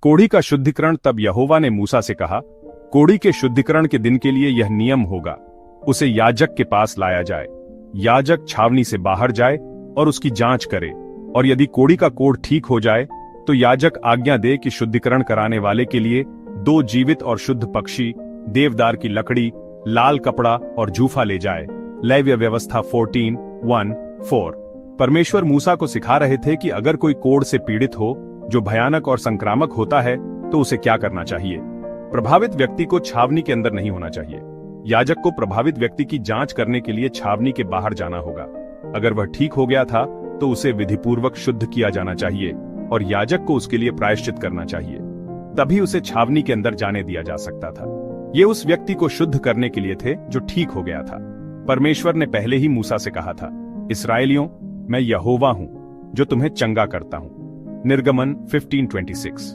कोढ़ी का शुद्धिकरण। तब यहोवा ने मूसा से कहा, कोढ़ी के शुद्धिकरण के दिन के लिए यह नियम होगा, उसे याजक के पास लाया जाए। याजक छावनी से बाहर जाए और उसकी जांच करे, और यदि कोढ़ी का कोढ़ ठीक हो जाए तो याजक आज्ञा दे कि शुद्धिकरण कराने वाले के लिए 2 जीवित और शुद्ध पक्षी, देवदार की लकड़ी, लाल कपड़ा और जूफा ले जाए। लेव्य व्यवस्था 14:1-4। परमेश्वर मूसा को सिखा रहे थे कि अगर कोई कोढ़ से पीड़ित हो जो भयानक और संक्रामक होता है तो उसे क्या करना चाहिए। प्रभावित व्यक्ति को छावनी के अंदर नहीं होना चाहिए। याजक को प्रभावित व्यक्ति की जांच करने के लिए छावनी के बाहर जाना होगा। अगर वह ठीक हो गया था तो उसे विधिपूर्वक शुद्ध किया जाना चाहिए और याजक को उसके लिए प्रायश्चित करना चाहिए, तभी उसे छावनी के अंदर जाने दिया जा सकता था। ये उस व्यक्ति को शुद्ध करने के लिए थे जो ठीक हो गया था। परमेश्वर ने पहले ही मूसा से कहा था, इस्राएलियों, मैं यहोवा हूं जो तुम्हें चंगा करता हूं। निर्गमन 15:26।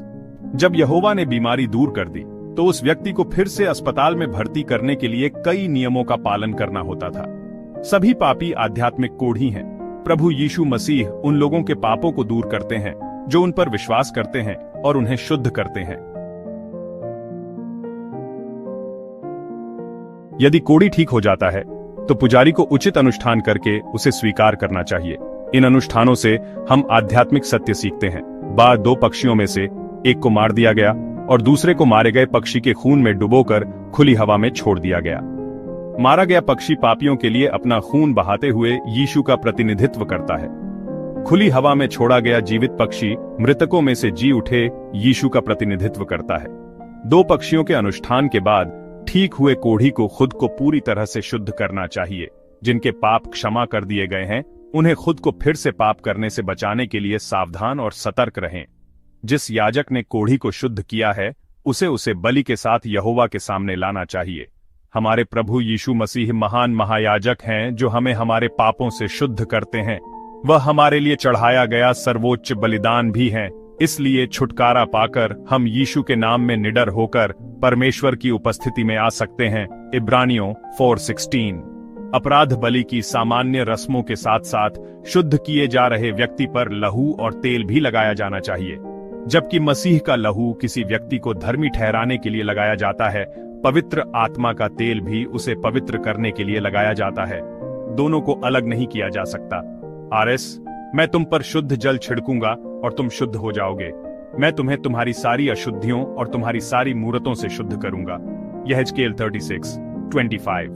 जब यहोवा ने बीमारी दूर कर दी तो उस व्यक्ति को फिर से अस्पताल में भर्ती करने के लिए कई नियमों का पालन करना होता था। सभी पापी आध्यात्मिक कोढ़ी हैं। प्रभु यीशु मसीह उन लोगों के पापों को दूर करते हैं जो उन पर विश्वास करते हैं और उन्हें शुद्ध करते हैं। यदि कोढ़ी ठीक हो जाता है तो पुजारी को उचित अनुष्ठान करके उसे स्वीकार करना चाहिए। इन अनुष्ठानों से हम आध्यात्मिक सत्य सीखते हैं। 2 पक्षियों में से एक को मार दिया गया और दूसरे को मारे गए पक्षी के खून में डुबोकर खुली हवा में छोड़ दिया गया। मारा गया पक्षी पापियों के लिए अपना खून बहाते हुए यीशु का प्रतिनिधित्व करता है। खुली हवा में छोड़ा गया जीवित पक्षी मृतकों में से जी उठे यीशु का प्रतिनिधित्व करता है। 2 पक्षियों के अनुष्ठान के बाद ठीक हुए कोढ़ी को खुद को पूरी तरह से शुद्ध करना चाहिए। जिनके पाप क्षमा कर दिए गए हैं उन्हें खुद को फिर से पाप करने से बचाने के लिए सावधान और सतर्क रहें। जिस याजक ने कोढ़ी को शुद्ध किया है उसे बलि के साथ यहोवा के सामने लाना चाहिए। हमारे प्रभु यीशु मसीह महान महायाजक हैं जो हमें हमारे पापों से शुद्ध करते हैं। वह हमारे लिए चढ़ाया गया सर्वोच्च बलिदान भी हैं। इसलिए छुटकारा पाकर हम यीशु के नाम में निडर होकर परमेश्वर की उपस्थिति में आ सकते हैं। इब्रानियों 4:16। अपराध बलि की सामान्य रस्मों के साथ साथ शुद्ध किए जा रहे व्यक्ति पर लहू और तेल भी लगाया जाना चाहिए। जबकि मसीह का लहू किसी व्यक्ति को धर्मी ठहराने के लिए लगाया जाता है, पवित्र आत्मा का तेल भी उसे पवित्र करने के लिए लगाया जाता है। दोनों को अलग नहीं किया जा सकता। मैं तुम पर शुद्ध जल छिड़कूंगा और तुम शुद्ध हो जाओगे। मैं तुम्हें तुम्हारी सारी अशुद्धियों और तुम्हारी सारी मूरतों से शुद्ध करूंगा। यहेजकेल 36:25।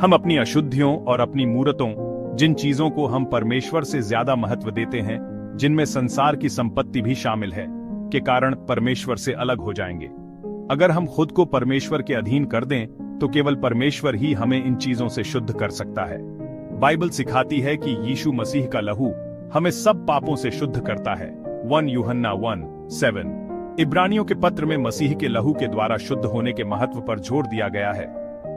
हम अपनी अशुद्धियों और अपनी मूरतों, जिन चीजों को हम परमेश्वर से ज्यादा महत्व देते हैं, जिनमें संसार की संपत्ति भी शामिल है, के कारण परमेश्वर से अलग हो जाएंगे। अगर हम खुद को परमेश्वर के अधीन कर दें तो केवल परमेश्वर ही हमें इन चीजों से शुद्ध कर सकता है। बाइबल सिखाती है कि यीशु मसीह का लहू हमें सब पापों से शुद्ध करता है। 1 यूहन्ना 1:7। इब्रानियों के पत्र में मसीह के लहू के द्वारा शुद्ध होने के महत्व पर जोर दिया गया है।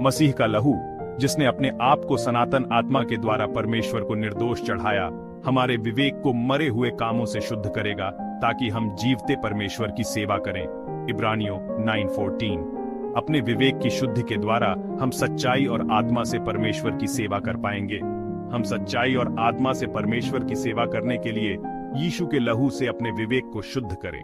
मसीह का लहू, जिसने अपने आप को सनातन आत्मा के द्वारा परमेश्वर को निर्दोष चढ़ाया, हमारे विवेक को मरे हुए कामों से शुद्ध करेगा ताकि हम जीवते परमेश्वर की सेवा करें। इब्रानियों 9:14। अपने विवेक की शुद्धि के द्वारा हम सच्चाई और आत्मा से परमेश्वर की सेवा कर पाएंगे। हम सच्चाई और आत्मा से परमेश्वर की सेवा करने के लिए यीशु के लहू से अपने विवेक को शुद्ध करें।